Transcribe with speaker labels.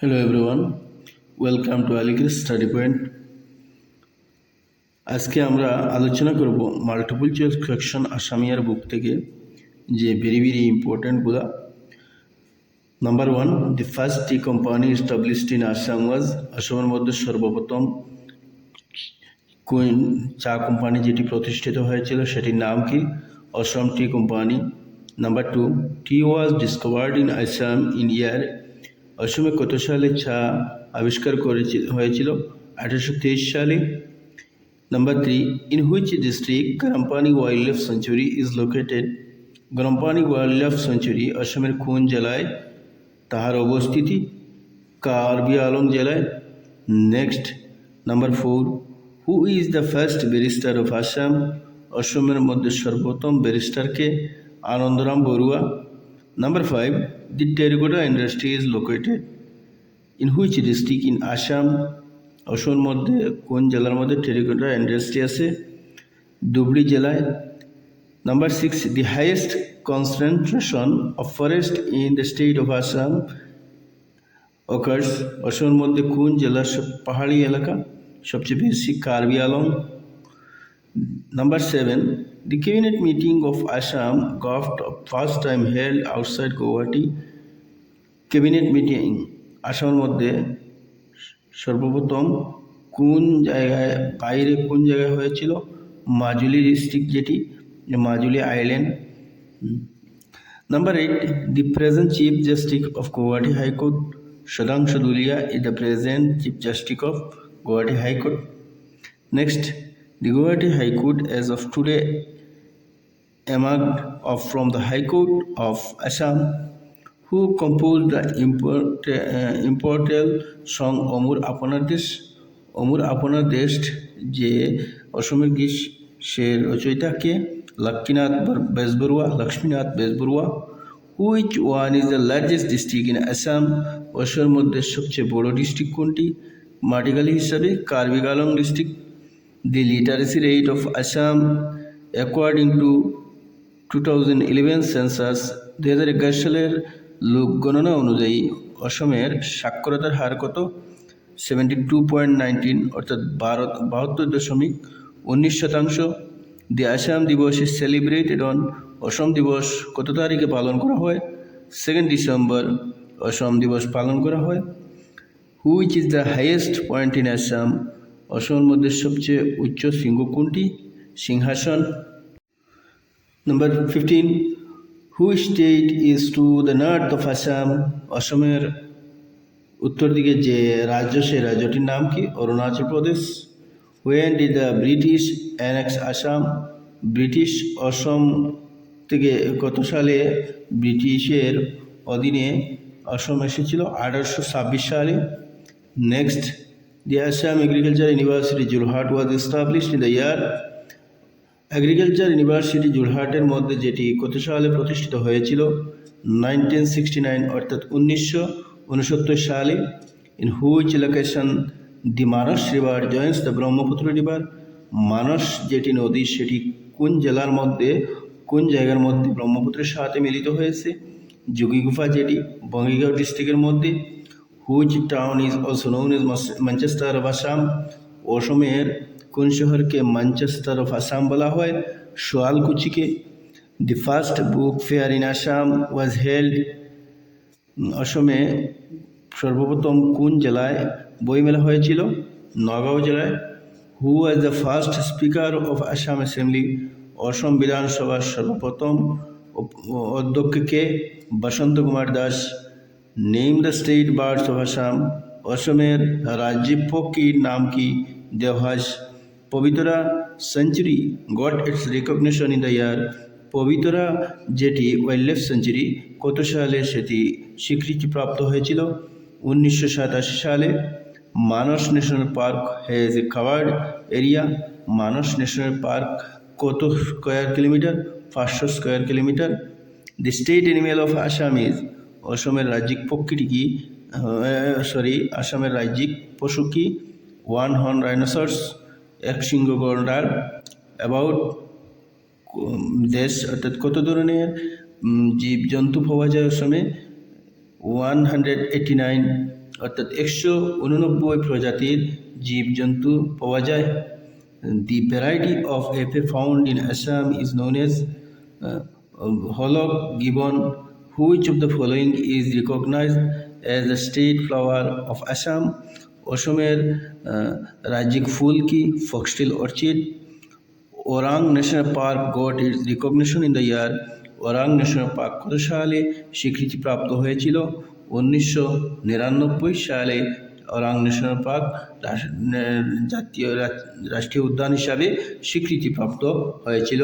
Speaker 1: Hello everyone, welcome to Aligris Study Point. আজকে আমরা আলোচনা করব মাল্টিপল চয়েস কোয়েশ্চন আসামিয়ার বুক থেকে যে ভেরি ইম্পর্টেন্টগুলা। Number 1, the first tea company established in Assam was, আসামের মধ্যে সর্বপ্রথম কোন চা কোম্পানি যেটি প্রতিষ্ঠিত হয়েছিল সেটির নাম কি? Assam tea company. Number 2, tea was discovered in Assam in year, অসমে কত সালে চা আবিষ্কার হয়েছিল? 1823 সালে। Number 3, in which district Garampani wildlife sanctuary is located? Garampani wildlife sanctuary অসমের কোন জেলায় তাহার অবস্থিতি? কার্বি আলং জেলায়। Next, number 4, who is the first barrister of Assam? অসমের মধ্যে সর্বপ্রথম ব্যারিস্টারকে? Anandram Barua. Number 5, the terracotta industry is located in which district in Assam? অসমের মধ্যে কোন জেলার মধ্যে টেরিকোটা ইন্ডাস্ট্রি আছে? ধুবড়ী জেলায়। Number 6, the highest concentration of forest in the state of Assam occurs? অসমের মধ্যে কোন জেলার পাহাড়ি এলাকা সবচেয়ে বেশি? Karbi Along. Number 7, the cabinet meeting of Assam got first time held outside Guwahati. Cabinet meeting আসামের মধ্যে সর্বপ্রথম কোন জায়গায় হয়েছিল? মাজুলি ডিস্ট্রিক্ট, যেটি Majuli island. Number 8, the present chief justice of Guwahati High Court Sudhanshu Dhulia is the present chief justice of Guwahati High Court. Next, the Guwahati High Court as of today emerged from the High Court of Assam. Who composed the immortal song Amur Apanar Desh? Amur Apanar Desh যে অসমের গীত সে রচয়িতা কে? Lakshminath Bezbaruah. Which one is the largest district in Assam? অসমের মধ্যে সবচেয়ে বড় district কোনটি মাটিকালি হিসাবে? Karbi Anglong district. The literacy rate of Assam according to 2011 census, 2011 সালের লোক গণনা অনুযায়ী অসমের সাক্ষরতার হার কত? 72.19 অর্থাৎ 72.19%। দি আসাম দিবস ইজ সেলিব্রেটেড অন, অসম দিবস কত তারিখে পালন করা হয়? 2 ডিসেম্বর অসম দিবস পালন করা হয়। Which is the highest point in Assam? অসমের মধ্যে সবচেয়ে উচ্চ শৃঙ্গ কোনটি? Singhasan. Number 15, who state is to the north of Assam? অসমের উত্তর দিকে যে রাজ্য, সেই রাজ্যটির নাম কি? Arunachal Pradesh. When did the British annex Assam? British Assam থেকে কত সালে ব্রিটিশের অধীনে অসম এসেছিল? 1826 সালে। Next, the Assam Agriculture University Jorhat was established in the year? Agriculture university জোরহাটের মধ্যে যেটি কত সালে প্রতিষ্ঠিত হয়েছিল? 1969 অর্থাৎ 1969 সালে। In which location the Manas river joins the Brahmaputra river? Manas যেটি নদী সেটি কোন জেলার মধ্যে, কোন জায়গার মধ্যে ব্রহ্মপুত্রের সাথে মিলিত হয়েছে? যোগীগুফা, যেটি বঙ্গীগাঁও ডিস্ট্রিক্টের মধ্যে। Which town is also known as Manchester of Assam? অসমের কোন শহরকে ম্যানচেস্টার অফ আসাম বলা হয়? সোয়ালকুচিকে। The first book fair in Assam was held, অসমে সর্বপ্রথম কোন জেলায় বইমেলা হয়েছিল? নগাঁও জেলায়। Who was the first speaker of Assam assembly? Assam বিধানসভার সর্বপ্রথম অধ্যক্ষ কে? Basanta Kumar Das. Name the state birds of Assam? অসমের রাজ্যিক পক্ষীর নাম কি? দেওহাঁস। Pobitora sanctuary got it's recognition in the year? Pobitora যেটি ওয়াইল্ড লাইফ সেঞ্চুরি কত সালে সেটি স্বীকৃতিপ্রাপ্ত হয়েছিল? 1987 সালে। Manas national park has a covered area? Manas national park কত square kilometre? 500 square kilometre. The state animal of Assam is? অসমের রাজ্যিক পক্ষীটি কি? আসামের রাজ্যিক পশু কি? ওয়ান হর্ন রাইনোসরস, এক শৃঙ্গ গন্ডার। অ্যাবাউট দেশ অর্থাৎ কত ধরনের জীবজন্তু পাওয়া যায় অসমে? 189 অর্থাৎ 189 প্রজাতির জীবজন্তু পাওয়া যায়। The variety of ape found in Assam is known as hollow gibbon. Which of the following is recognized as the state flower of Assam? অসমের রাজ্যিক ফুল কি? Foxtail Orchid. Orang national park goat it's recognition in the year. Orang national park কত সালে স্বীকৃতিপ্রাপ্ত হয়েছিল? 1999 সালে orang national park জাতীয় রাষ্ট্রীয় উদ্যান হিসাবে স্বীকৃতিপ্রাপ্ত হয়েছিল।